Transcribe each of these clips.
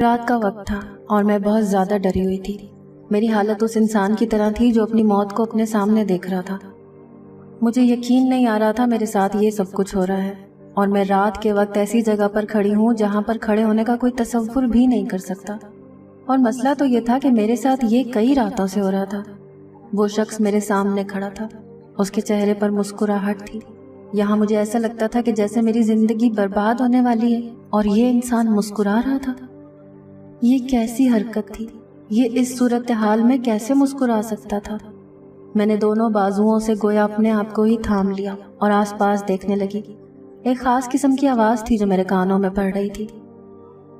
رات کا وقت تھا اور میں بہت زیادہ ڈری ہوئی تھی۔ میری حالت اس انسان کی طرح تھی جو اپنی موت کو اپنے سامنے دیکھ رہا تھا۔ مجھے یقین نہیں آ رہا تھا میرے ساتھ یہ سب کچھ ہو رہا ہے، اور میں رات کے وقت ایسی جگہ پر کھڑی ہوں جہاں پر کھڑے ہونے کا کوئی تصور بھی نہیں کر سکتا۔ اور مسئلہ تو یہ تھا کہ میرے ساتھ یہ کئی راتوں سے ہو رہا تھا۔ وہ شخص میرے سامنے کھڑا تھا، اس کے چہرے پر مسکراہٹ تھی۔ یہاں مجھے ایسا لگتا تھا کہ جیسے میری زندگی برباد ہونے والی ہے اور یہ انسان مسکرا رہا تھا۔ یہ کیسی حرکت تھی؟ یہ اس صورتحال میں کیسے مسکرا سکتا تھا؟ میں نے دونوں بازوؤں سے گویا اپنے آپ کو ہی تھام لیا اور آس پاس دیکھنے لگی۔ ایک خاص قسم کی آواز تھی جو میرے کانوں میں پڑ رہی تھی۔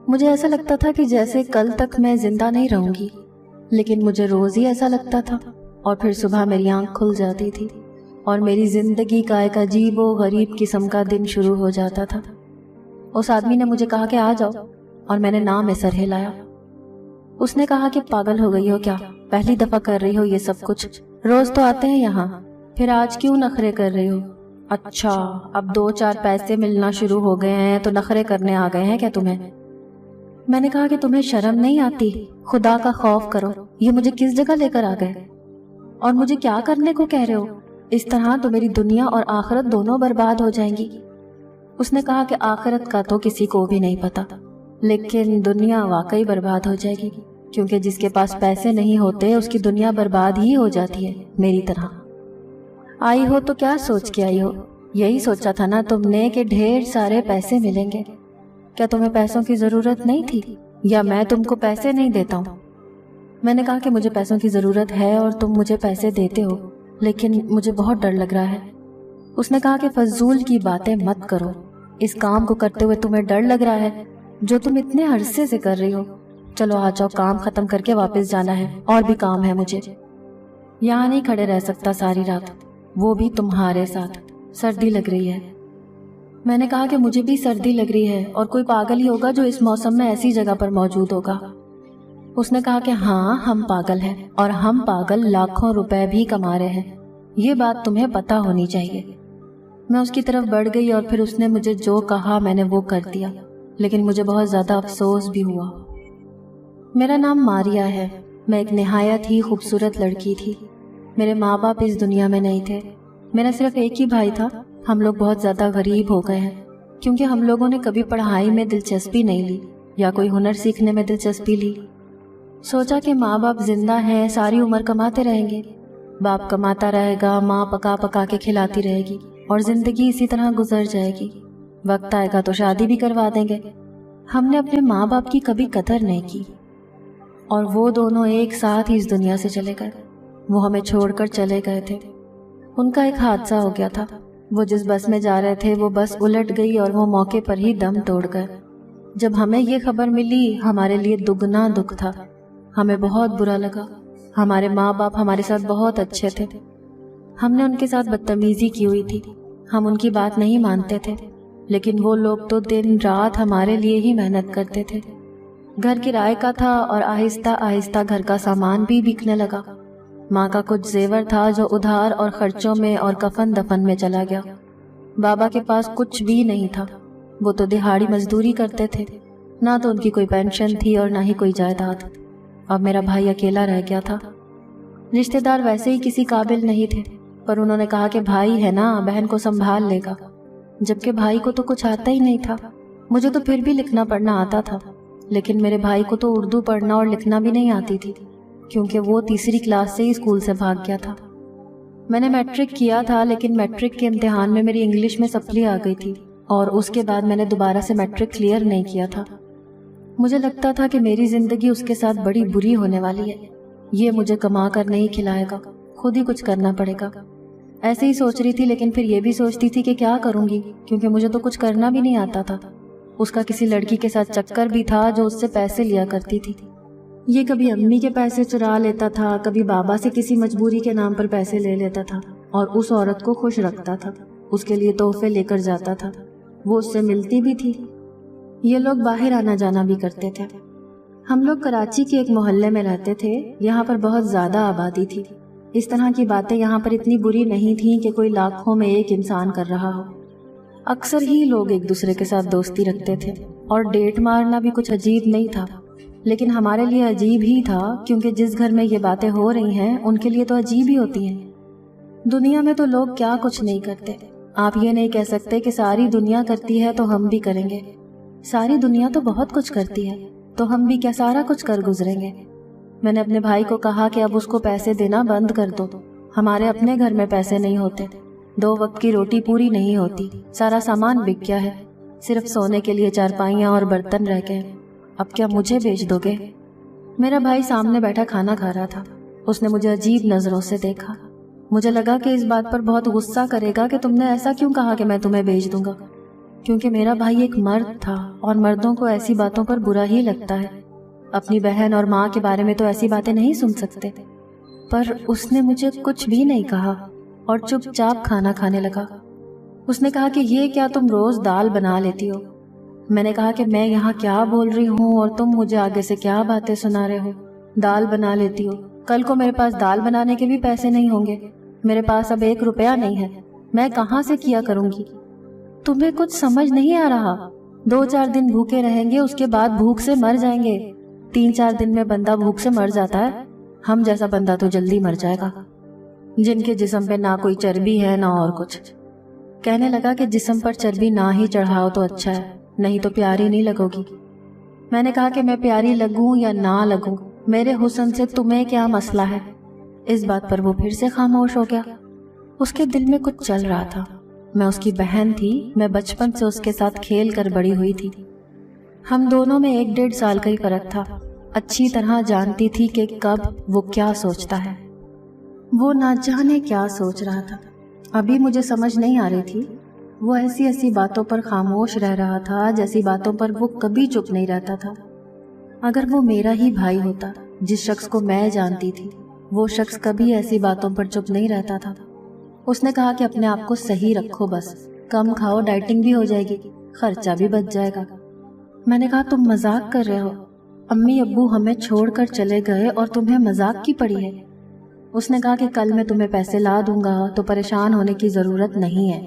مجھے ایسا لگتا تھا کہ جیسے کل تک میں زندہ نہیں رہوں گی، لیکن مجھے روز ہی ایسا لگتا تھا، اور پھر صبح میری آنکھ کھل جاتی تھی اور میری زندگی کا ایک عجیب و غریب قسم کا دن شروع ہو جاتا تھا۔ اس آدمی نے مجھے کہا کہ آ جاؤ، اور میں نے نام میں سر ہلایا۔ اس نے کہا کہ پاگل ہو گئی ہو کیا؟ پہلی دفعہ کر رہی ہو یہ سب کچھ؟ روز تو آتے ہیں یہاں، پھر آج کیوں نخرے کر رہی ہو؟ اچھا، اب 2-4 پیسے ملنا شروع ہو گئے ہیں تو نخرے کرنے آ گئے ہیں کیا تمہیں؟ میں نے کہا کہ تمہیں شرم نہیں آتی؟ خدا کا خوف کرو، یہ مجھے کس جگہ لے کر آ گئے؟ اور مجھے کیا کرنے کو کہہ رہے ہو؟ اس طرح تو میری دنیا اور آخرت دونوں برباد ہو جائیں گی۔ اس نے کہا کہ آخرت کا تو کسی کو بھی نہیں پتا، لیکن دنیا واقعی برباد ہو جائے گی، کیونکہ جس کے پاس پیسے نہیں ہوتے اس کی دنیا برباد ہی ہو جاتی ہے، میری طرح۔ آئی ہو تو کیا سوچ کے آئی ہو؟ یہی سوچا تھا نا تم نے کہ ڈھیر سارے پیسے ملیں گے؟ کیا تمہیں پیسوں کی ضرورت نہیں تھی، یا میں تم کو پیسے نہیں دیتا ہوں؟ میں نے کہا کہ مجھے پیسوں کی ضرورت ہے اور تم مجھے پیسے دیتے ہو، لیکن مجھے بہت ڈر لگ رہا ہے۔ اس نے کہا کہ فضول کی باتیں مت کرو، اس کام کو کرتے ہوئے تمہیں ڈر لگ رہا ہے جو تم اتنے عرصے سے کر رہی ہو۔ چلو آ جاؤ، کام ختم کر کے واپس جانا ہے، اور بھی کام ہے مجھے۔ یہاں نہیں کھڑے رہ سکتا ساری رات، وہ بھی تمہارے ساتھ، سردی لگ رہی ہے۔ میں نے کہا کہ مجھے بھی سردی لگ رہی ہے، اور کوئی پاگل ہی ہوگا جو اس موسم میں ایسی جگہ پر موجود ہوگا۔ اس نے کہا کہ ہاں، ہم پاگل ہیں، اور ہم پاگل لاکھوں روپے بھی کما رہے ہیں، یہ بات تمہیں پتہ ہونی چاہیے۔ میں اس کی طرف بڑھ گئی اور پھر اس نے مجھے جو کہا میں نے وہ کر دیا، لیکن مجھے بہت زیادہ افسوس بھی ہوا۔ میرا نام ماریا ہے، میں ایک نہایت ہی خوبصورت لڑکی تھی۔ میرے ماں باپ اس دنیا میں نہیں تھے، میرا صرف ایک ہی بھائی تھا۔ ہم لوگ بہت زیادہ غریب ہو گئے ہیں، کیونکہ ہم لوگوں نے کبھی پڑھائی میں دلچسپی نہیں لی یا کوئی ہنر سیکھنے میں دلچسپی لی۔ سوچا کہ ماں باپ زندہ ہیں، ساری عمر کماتے رہیں گے، باپ کماتا رہے گا، ماں پکا پکا کے کھلاتی رہے گی، اور زندگی اسی طرح گزر جائے گی۔ وقت آئے گا تو شادی بھی کروا دیں گے۔ ہم نے اپنے ماں باپ کی کبھی قدر نہیں کی، اور وہ دونوں ایک ساتھ ہی اس دنیا سے چلے گئے۔ وہ ہمیں چھوڑ کر چلے گئے تھے۔ ان کا ایک حادثہ ہو گیا تھا، وہ جس بس میں جا رہے تھے وہ بس الٹ گئی اور وہ موقع پر ہی دم توڑ گئے۔ جب ہمیں یہ خبر ملی ہمارے لیے دگنا دکھ تھا، ہمیں بہت برا لگا۔ ہمارے ماں باپ ہمارے ساتھ بہت اچھے تھے، ہم نے ان کے ساتھ بدتمیزی کی ہوئی تھی، ہم ان کی بات نہیں مانتے تھے، لیکن وہ لوگ تو دن رات ہمارے لیے ہی محنت کرتے تھے۔ گھر کرائے کا تھا اور آہستہ آہستہ گھر کا سامان بھی بکنے لگا۔ ماں کا کچھ زیور تھا جو ادھار اور خرچوں میں اور کفن دفن میں چلا گیا۔ بابا کے پاس کچھ بھی نہیں تھا، وہ تو دہاڑی مزدوری کرتے تھے، نہ تو ان کی کوئی پینشن تھی اور نہ ہی کوئی جائیداد۔ اب میرا بھائی اکیلا رہ گیا تھا۔ رشتہ دار ویسے ہی کسی قابل نہیں تھے، پر انہوں نے کہا کہ بھائی ہے نا، بہن کو سنبھال لے گا، جبکہ بھائی کو تو کچھ آتا ہی نہیں تھا۔ مجھے تو پھر بھی لکھنا پڑھنا آتا تھا، لیکن میرے بھائی کو تو اردو پڑھنا اور لکھنا بھی نہیں آتی تھی، کیونکہ وہ تیسری کلاس سے ہی اسکول سے بھاگ گیا تھا۔ میں نے میٹرک کیا تھا، لیکن میٹرک کے امتحان میں میری انگلش میں سپلی آ گئی تھی، اور اس کے بعد میں نے دوبارہ سے میٹرک کلیئر نہیں کیا تھا۔ مجھے لگتا تھا کہ میری زندگی اس کے ساتھ بڑی بری ہونے والی ہے، یہ مجھے کما کر نہیں کھلائے گا، خود ہی کچھ کرنا پڑے گا۔ ایسے ہی سوچ رہی تھی، لیکن پھر یہ بھی سوچتی تھی کہ کیا کروں گی، کیونکہ مجھے تو کچھ کرنا بھی نہیں آتا تھا۔ اس کا کسی لڑکی کے ساتھ چکر بھی تھا جو اس سے پیسے لیا کرتی تھی۔ یہ کبھی امی کے پیسے چرا لیتا تھا، کبھی بابا سے کسی مجبوری کے نام پر پیسے لے لیتا تھا، اور اس عورت کو خوش رکھتا تھا، اس کے لیے تحفے لے کر جاتا تھا، وہ اس سے ملتی بھی تھی۔ یہ لوگ باہر آنا جانا بھی کرتے تھے۔ ہم لوگ کراچی کے ایک محلے میں رہتے تھے، یہاں پر بہت زیادہ آبادی تھی۔ اس طرح کی باتیں یہاں پر اتنی بری نہیں تھیں کہ کوئی لاکھوں میں ایک انسان کر رہا ہو۔ اکثر ہی لوگ ایک دوسرے کے ساتھ دوستی رکھتے تھے، اور ڈیٹ مارنا بھی کچھ عجیب نہیں تھا۔ لیکن ہمارے لیے عجیب ہی تھا، کیونکہ جس گھر میں یہ باتیں ہو رہی ہیں ان کے لیے تو عجیب ہی ہوتی ہیں۔ دنیا میں تو لوگ کیا کچھ نہیں کرتے، آپ یہ نہیں کہہ سکتے کہ ساری دنیا کرتی ہے تو ہم بھی کریں گے۔ ساری دنیا تو بہت کچھ کرتی ہے، تو ہم بھی کیا سارا کچھ کر گزریں گے؟ میں نے اپنے بھائی کو کہا کہ اب اس کو پیسے دینا بند کر دو، ہمارے اپنے گھر میں پیسے نہیں ہوتے، 2 وقت کی روٹی پوری نہیں ہوتی، سارا سامان بک گیا ہے، صرف سونے کے لیے چارپائیاں اور برتن رہ گئے، اب کیا مجھے بیچ دو گے؟ میرا بھائی سامنے بیٹھا کھانا کھا رہا تھا، اس نے مجھے عجیب نظروں سے دیکھا۔ مجھے لگا کہ اس بات پر بہت غصہ کرے گا کہ تم نے ایسا کیوں کہا کہ میں تمہیں بیچ دوں گا، کیونکہ میرا بھائی ایک مرد تھا اور مردوں کو ایسی باتوں پر برا ہی لگتا ہے۔ اپنی بہن اور ماں کے بارے میں تو ایسی باتیں نہیں سن سکتے، پر اس نے مجھے کچھ بھی نہیں کہا اور چپ چاپ کھانا کھانے لگا۔ اس نے کہا کہ یہ کیا تم روز دال بنا لیتی ہو؟ میں نے کہا کہ میں یہاں کیا بول رہی ہوں اور تم مجھے آگے سے کیا باتیں سنا رہے ہو؟ دال بنا لیتی ہو، کل کو میرے پاس دال بنانے کے بھی پیسے نہیں ہوں گے، میرے پاس اب 1 روپیہ نہیں ہے، میں کہاں سے کیا کروں گی؟ تمہیں کچھ سمجھ نہیں آ رہا؟ 2-4 دن بھوکے رہیں گے، اس کے بعد بھوک سے مر جائیں گے۔ 3-4 دن میں بندہ بھوک سے مر جاتا ہے، ہم جیسا بندہ تو جلدی مر جائے گا، جن کے جسم پہ نہ کوئی چربی ہے نہ اور کچھ۔ کہنے لگا کہ جسم پر چربی نہ ہی چڑھاؤ تو اچھا ہے، نہیں تو پیاری نہیں لگو گی۔ میں نے کہا کہ میں پیاری لگوں یا نہ لگوں، میرے حسن سے تمہیں کیا مسئلہ ہے؟ اس بات پر وہ پھر سے خاموش ہو گیا۔ اس کے دل میں کچھ چل رہا تھا۔ میں اس کی بہن تھی، میں بچپن سے اس کے ساتھ کھیل کر بڑی ہوئی تھی، ہم دونوں میں 1-1.5 سال کا ہی فرق تھا۔ اچھی طرح جانتی تھی کہ کب وہ کیا سوچتا ہے، وہ نہ جانے کیا سوچ رہا تھا۔ ابھی مجھے سمجھ نہیں آ رہی تھی، وہ ایسی باتوں پر خاموش رہ رہا تھا جیسی باتوں پر وہ کبھی چپ نہیں رہتا تھا۔ اگر وہ میرا ہی بھائی ہوتا، جس شخص کو میں جانتی تھی، وہ شخص کبھی ایسی باتوں پر چپ نہیں رہتا تھا۔ اس نے کہا کہ اپنے آپ کو صحیح رکھو، بس کم کھاؤ، ڈائٹنگ بھی ہو جائے گی، خرچہ بھی بچ جائے گا۔ میں نے کہا تم مذاق کر رہے ہو، امی ابو ہمیں چھوڑ کر چلے گئے اور تمہیں مذاق کی پڑی ہے۔ اس نے کہا کہ کل میں تمہیں پیسے لا دوں گا تو پریشان ہونے کی ضرورت نہیں ہے۔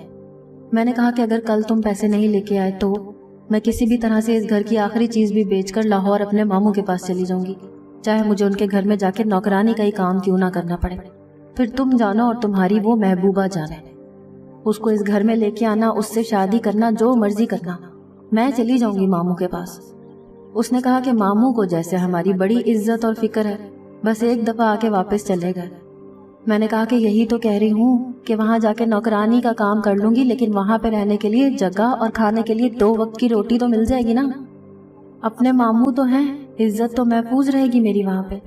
میں نے کہا کہ اگر کل تم پیسے نہیں لے کے آئے تو میں کسی بھی طرح سے اس گھر کی آخری چیز بھی بیچ کر لاہور اپنے ماموں کے پاس چلی جاؤں گی، چاہے مجھے ان کے گھر میں جا کے نوکرانی کا ہی کام کیوں نہ کرنا پڑے۔ پھر تم جانا اور تمہاری وہ محبوبہ جانے، اس کو اس گھر میں لے کے آنا، اس سے شادی کرنا، جو مرضی کرنا، میں چلی جاؤں گی ماموں کے پاس۔ اس نے کہا کہ ماموں کو جیسے ہماری بڑی عزت اور فکر ہے، بس ایک دفعہ آ کے واپس چلے گئے۔ میں نے کہا کہ یہی تو کہہ رہی ہوں کہ وہاں جا کے نوکرانی کا کام کر لوں گی، لیکن وہاں پہ رہنے کے لیے جگہ اور کھانے کے لیے 2 وقت کی روٹی تو مل جائے گی نا۔ اپنے ماموں تو ہیں، عزت تو محفوظ رہے گی میری وہاں پہ۔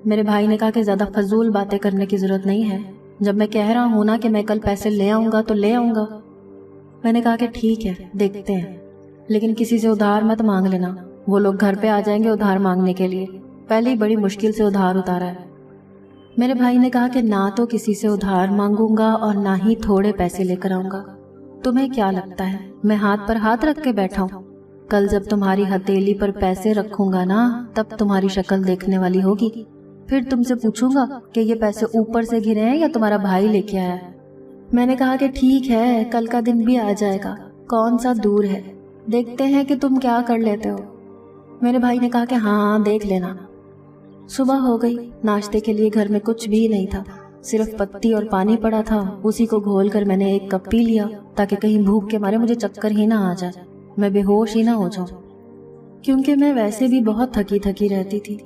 میرے بھائی نے کہا کہ زیادہ فضول باتیں کرنے کی ضرورت نہیں ہے، جب میں کہہ رہا ہوں نا کہ میں کل پیسے لے آؤں گا تو لے آؤں گا۔ میں نے کہا کہ ٹھیک ہے، دیکھتے ہیں، لیکن کسی سے ادھار مت مانگ لینا، وہ لوگ گھر پہ آ جائیں گے ادھار مانگنے کے لیے، پہلے ہی بڑی مشکل سے ادھار اتارا ہے۔ میرے بھائی نے کہا کہ نہ تو کسی سے ادھار مانگوں گا اور نہ ہی تھوڑے پیسے لے کر آؤں گا۔ تمہیں کیا لگتا ہے میں ہاتھ پر ہاتھ رکھ کے بیٹھا ہوں؟ کل جب تمہاری ہتھیلی پر پیسے رکھوں گا نا، تب تمہاری شکل دیکھنے والی ہوگی، پھر تم سے پوچھوں گا کہ یہ پیسے اوپر سے گرے ہیں یا تمہارا بھائی لے کے آیا ہے۔ میں نے کہا کہ ٹھیک ہے، کل کا دن بھی آ جائے گا، کون سا دور ہے، دیکھتے ہیں کہ تم کیا کر لیتے ہو۔ میرے بھائی نے کہا کہ ہاں دیکھ لینا۔ صبح ہو گئی، ناشتے کے لیے گھر میں کچھ بھی نہیں تھا، صرف پتی اور پانی پڑا تھا، اسی کو گھول کر میں نے 1 کپ پی لیا تاکہ کہیں بھوک کے مارے مجھے چکر ہی نہ آ جائے، میں بے ہوش ہی نہ ہو جاؤں، کیونکہ میں ویسے بھی بہت تھکی تھکی رہتی تھی۔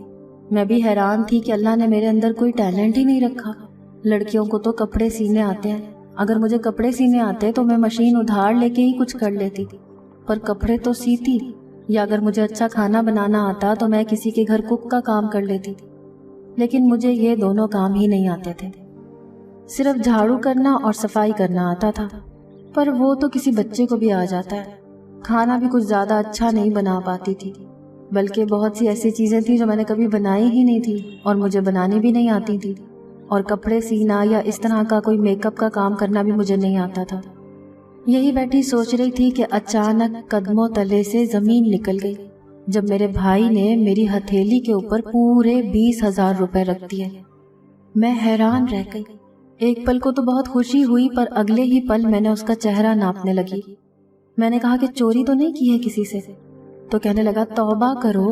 میں بھی حیران تھی کہ اللہ نے میرے اندر کوئی ٹیلنٹ ہی نہیں رکھا۔ لڑکیوں کو تو کپڑے سینے آتے ہیں، اگر مجھے کپڑے سینے آتے تو میں مشین ادھار لے کے ہی کچھ کر لیتی، پر کپڑے تو سیتی، یا اگر مجھے اچھا کھانا بنانا آتا تو میں کسی کے گھر کک کا کام کر لیتی، لیکن مجھے یہ دونوں کام ہی نہیں آتے تھے۔ صرف جھاڑو کرنا اور صفائی کرنا آتا تھا، پر وہ تو کسی بچے کو بھی آ جاتا ہے۔ کھانا بھی کچھ زیادہ اچھا نہیں بنا پاتی تھی، بلکہ بہت سی ایسی چیزیں تھیں جو میں نے کبھی بنائی ہی نہیں تھی اور مجھے بنانی بھی نہیں آتی تھی، اور کپڑے سینا یا اس طرح کا کوئی میک اپ کا کام کرنا بھی مجھے نہیں آتا تھا۔ یہی بیٹھی سوچ رہی تھی کہ اچانک قدموں تلے سے زمین نکل گئی جب میرے بھائی نے میری ہتھیلی کے اوپر پورے 20,000 روپے رکھ دیے۔ میں حیران رہ گئی۔ ایک پل کو تو بہت خوشی ہوئی، پر اگلے ہی پل میں نے اس کا چہرہ ناپنے لگی۔ میں نے کہا کہ چوری تو نہیں کی ہے کسی سے؟ تو کہنے لگا توبہ کرو،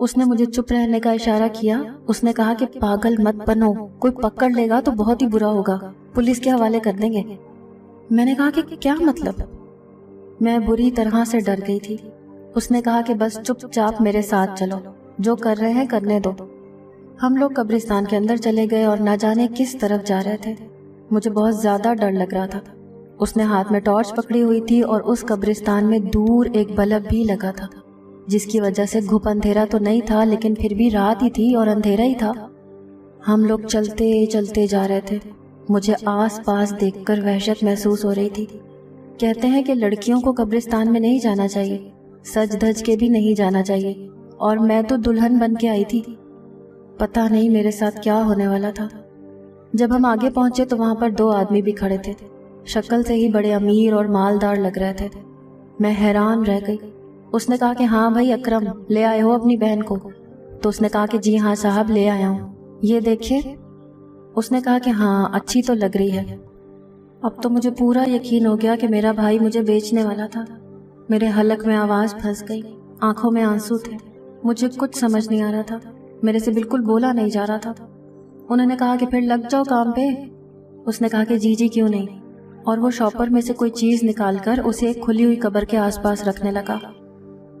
اس نے مجھے چپ رہنے کا اشارہ کیا۔ اس نے کہا کہ پاگل مت بنو، کوئی پکڑ لے گا تو بہت ہی برا ہوگا، پولیس کے حوالے کر دیں گے۔ میں نے کہا کہ کیا مطلب؟ میں بری طرح سے ڈر گئی تھی۔ اس نے کہا کہ بس چپ چاپ میرے ساتھ چلو، جو کر رہے ہیں کرنے دو۔ ہم لوگ قبرستان کے اندر چلے گئے اور نہ جانے کس طرف جا رہے تھے۔ مجھے بہت زیادہ ڈر لگ رہا تھا۔ اس نے ہاتھ میں ٹارچ پکڑی ہوئی تھی اور اس قبرستان میں دور ایک بلب بھی لگا تھا، جس کی وجہ سے گھپ اندھیرا تو نہیں تھا لیکن پھر بھی رات ہی تھی اور اندھیرا ہی تھا۔ ہم لوگ چلتے چلتے جا رہے تھے۔ مجھے آس پاس دیکھ کر وحشت محسوس ہو رہی تھی۔ کہتے ہیں کہ لڑکیوں کو قبرستان میں نہیں جانا چاہیے، سج دھج کے بھی نہیں جانا چاہیے، اور میں تو دلہن بن کے آئی تھی۔ پتہ نہیں میرے ساتھ کیا ہونے والا تھا۔ جب ہم آگے پہنچے تو وہاں پر 2 آدمی بھی کھڑے تھے، شکل سے ہی بڑے امیر اور مالدار لگ رہے تھے۔ میں حیران رہ گئی۔ اس نے کہا کہ ہاں بھائی اکرم، لے آئے ہو اپنی بہن کو؟ تو اس نے کہا کہ جی ہاں صاحب، لے آیا ہوں، یہ دیکھیے۔ اس نے کہا کہ ہاں اچھی تو لگ رہی ہے۔ اب تو مجھے پورا یقین ہو گیا کہ میرا بھائی مجھے بیچنے والا تھا۔ میرے حلق میں آواز پھنس گئی، آنکھوں میں آنسو تھے، مجھے کچھ سمجھ نہیں آ رہا تھا، میرے سے بالکل بولا نہیں جا رہا تھا۔ انہوں نے کہا کہ پھر لگ جاؤ کام پہ۔ اس نے کہا کہ جی کیوں نہیں، اور وہ شاپر میں سے کوئی چیز نکال کر اسے ایک کھلی ہوئی قبر کے آس پاس رکھنے لگا۔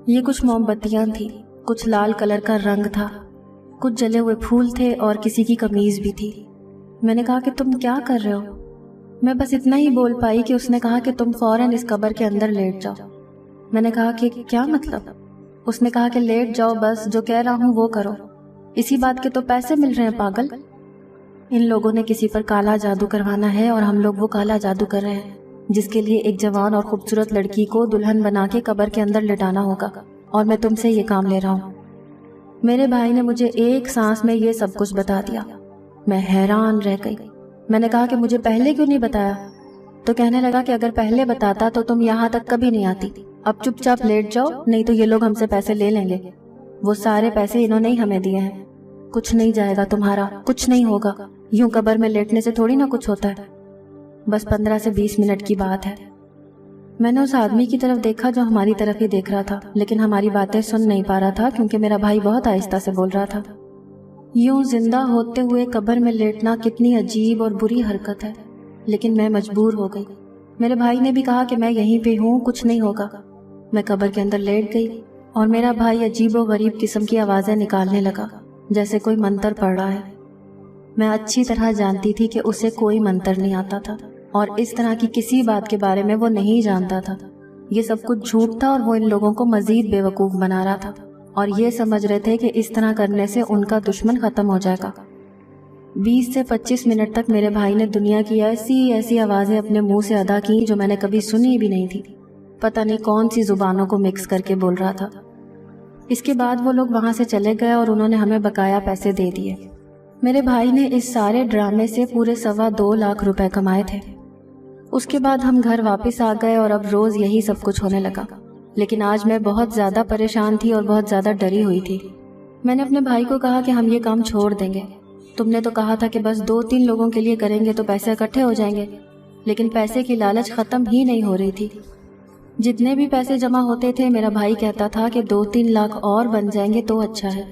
یہ کچھ موم بتیاں تھیں، کچھ لال کلر کا رنگ تھا، کچھ جلے ہوئے پھول تھے اور کسی کی قمیض بھی تھی۔ میں نے کہا کہ تم کیا کر رہے ہو؟ میں بس اتنا ہی بول پائی کہ اس نے کہا کہ تم فوراً اس قبر کے اندر لیٹ جاؤ۔ میں نے کہا کہ کیا مطلب؟ اس نے کہا کہ لیٹ جاؤ، بس جو کہہ رہا ہوں وہ کرو، اسی بات کے تو پیسے مل رہے ہیں پاگل۔ ان لوگوں نے کسی پر کالا جادو کروانا ہے اور ہم لوگ وہ کالا جادو کر رہے ہیں، جس کے لیے ایک جوان اور خوبصورت لڑکی کو دلہن بنا کے قبر کے اندر لٹانا ہوگا، اور میں تم سے یہ کام لے رہا ہوں۔ میرے بھائی نے مجھے ایک سانس میں یہ سب کچھ بتا دیا۔ میں حیران رہ گئی۔ میں نے کہا کہ مجھے پہلے کیوں نہیں بتایا؟ تو کہنے لگا کہ اگر پہلے بتاتا تو تم یہاں تک کبھی نہیں آتی۔ اب چپ چاپ لیٹ جاؤ، نہیں تو یہ لوگ ہم سے پیسے لے لیں گے۔ وہ سارے پیسے انہوں نے ہی ہمیں دیے ہیں۔ کچھ نہیں جائے گا تمہارا، کچھ نہیں ہوگا، یوں قبر میں لیٹنے سے تھوڑی نہ کچھ ہوتا ہے، بس 15 سے 20 منٹ کی بات ہے۔ میں نے اس آدمی کی طرف دیکھا جو ہماری طرف ہی دیکھ رہا تھا، لیکن ہماری باتیں سن نہیں پا رہا تھا کیونکہ میرا بھائی بہت آہستہ سے بول رہا تھا۔ یوں زندہ ہوتے ہوئے قبر میں لیٹنا کتنی عجیب اور بری حرکت ہے، لیکن میں مجبور ہو گئی۔ میرے بھائی نے بھی کہا کہ میں یہیں پہ ہوں، کچھ نہیں ہوگا۔ میں قبر کے اندر لیٹ گئی اور میرا بھائی عجیب و غریب قسم کی آوازیں نکالنے لگا، جیسے کوئی منتر پڑھ رہا ہے۔ میں اچھی طرح جانتی تھی کہ اسے کوئی منتر نہیں آتا تھا، اور اس طرح کی کسی بات کے بارے میں وہ نہیں جانتا تھا۔ یہ سب کچھ جھوٹ تھا اور وہ ان لوگوں کو مزید بے وقوف بنا رہا تھا، اور یہ سمجھ رہے تھے کہ اس طرح کرنے سے ان کا دشمن ختم ہو جائے گا۔ 20 سے 25 منٹ تک میرے بھائی نے دنیا کی ایسی آوازیں اپنے منہ سے ادا کی جو میں نے کبھی سنی بھی نہیں تھی۔ پتہ نہیں کون سی زبانوں کو مکس کر کے بول رہا تھا۔ اس کے بعد وہ لوگ وہاں سے چلے گئے اور انہوں نے ہمیں بقایا پیسے دے دیے۔ میرے بھائی نے اس سارے ڈرامے سے پورے 2.25 لاکھ روپے کمائے تھے۔ اس کے بعد ہم گھر واپس آ گئے اور اب روز یہی سب کچھ ہونے لگا، لیکن آج میں بہت زیادہ پریشان تھی اور بہت زیادہ ڈری ہوئی تھی۔ میں نے اپنے بھائی کو کہا کہ ہم یہ کام چھوڑ دیں گے، تم نے تو کہا تھا کہ بس 2-3 لوگوں کے لیے کریں گے تو پیسے اکٹھے ہو جائیں گے، لیکن پیسے کی لالچ ختم ہی نہیں ہو رہی تھی۔ جتنے بھی پیسے جمع ہوتے تھے میرا بھائی کہتا تھا کہ 2-3 لاکھ اور بن جائیں گے تو اچھا ہے،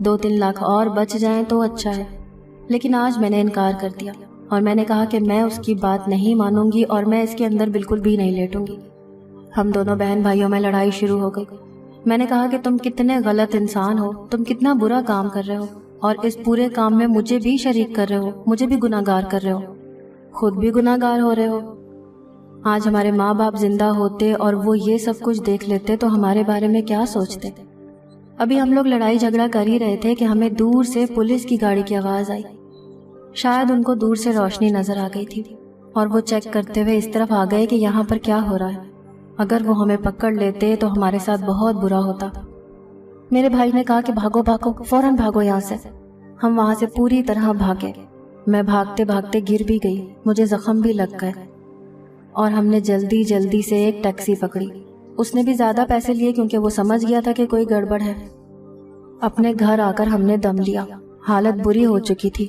2-3 لاکھ اور بچ جائیں تو اچھا ہے، لیکن آج میں نے انکار کر دیا اور میں نے کہا کہ میں اس کی بات نہیں مانوں گی اور میں اس کے اندر بالکل بھی نہیں لیٹوں گی۔ ہم دونوں بہن بھائیوں میں لڑائی شروع ہو گئی۔ میں نے کہا کہ تم کتنے غلط انسان ہو، تم کتنا برا کام کر رہے ہو، اور اس پورے کام میں مجھے بھی شریک کر رہے ہو، مجھے بھی گناہ گار کر رہے ہو، خود بھی گناہ گار ہو رہے ہو۔ آج ہمارے ماں باپ زندہ ہوتے اور وہ یہ سب کچھ دیکھ لیتے تو ہمارے بارے میں کیا سوچتے۔ ابھی ہم لوگ لڑائی جھگڑا کر ہی رہے تھے کہ ہمیں دور سے پولیس کی گاڑی کی آواز آئی۔ شاید ان کو دور سے روشنی نظر آ گئی تھی اور وہ چیک کرتے ہوئے اس طرف آ گئے کہ یہاں پر کیا ہو رہا ہے۔ اگر وہ ہمیں پکڑ لیتے تو ہمارے ساتھ بہت برا ہوتا۔ میرے بھائی نے کہا کہ بھاگو بھاگو، فوراً بھاگو یہاں سے۔ ہم وہاں سے پوری طرح بھاگے۔ میں بھاگتے بھاگتے گر بھی گئی، مجھے زخم بھی لگ گئے، اور ہم نے جلدی سے ایک ٹیکسی پکڑی۔ اس نے بھی زیادہ پیسے لیے کیونکہ وہ سمجھ گیا تھا کہ کوئی گڑبڑ ہے۔ اپنے گھر آ کر ہم نے دم لیا، حالت بری ہو چکی تھی۔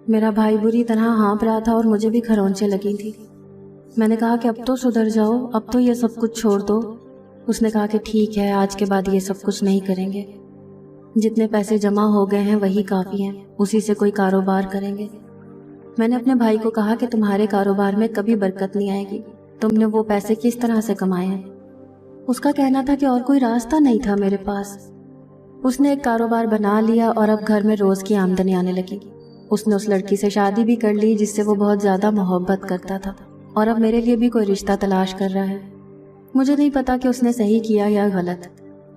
میرا بھائی بری طرح ہانپ رہا تھا اور مجھے بھی کھرونچیں لگی تھی۔ میں نے کہا کہ اب تو سدھر جاؤ، اب تو یہ سب کچھ چھوڑ دو۔ اس نے کہا کہ ٹھیک ہے، آج کے بعد یہ سب کچھ نہیں کریں گے۔ جتنے پیسے جمع ہو گئے ہیں وہی کافی ہیں، اسی سے کوئی کاروبار کریں گے۔ میں نے اپنے بھائی کو کہا کہ تمہارے کاروبار میں کبھی برکت نہیں آئے گی، تم نے وہ پیسے کس طرح سے کمائے ہیں؟ اس کا کہنا تھا کہ اور کوئی راستہ نہیں تھا میرے پاس۔ اس نے ایک کاروبار بنا لیا اور اب گھر میں روز کی آمدنی آنے لگی۔ اس نے اس لڑکی سے شادی بھی کر لی جس سے وہ بہت زیادہ محبت کرتا تھا، اور اب میرے لیے بھی کوئی رشتہ تلاش کر رہا ہے۔ مجھے نہیں پتا کہ اس نے صحیح کیا یا غلط،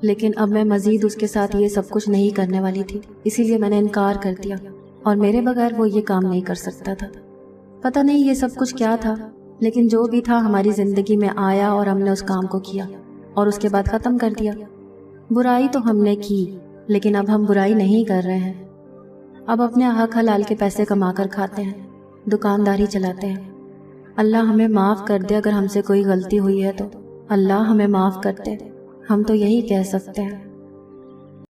لیکن اب میں مزید اس کے ساتھ یہ سب کچھ نہیں کرنے والی تھی، اسی لیے میں نے انکار کر دیا، اور میرے بغیر وہ یہ کام نہیں کر سکتا تھا۔ پتہ نہیں یہ سب کچھ کیا تھا، لیکن جو بھی تھا ہماری زندگی میں آیا اور ہم نے اس کام کو کیا اور اس کے بعد ختم کر دیا۔ برائی تو ہم نے کی، لیکن اب ہم برائی نہیں کر رہے ہیں۔ اب اپنے حق حلال کے پیسے کما کر کھاتے ہیں، دکانداری چلاتے ہیں۔ اللہ ہمیں معاف کر دے اگر ہم سے کوئی غلطی ہوئی ہے تو، اللہ ہمیں معاف کر دے، ہم تو یہی کہہ سکتے ہیں۔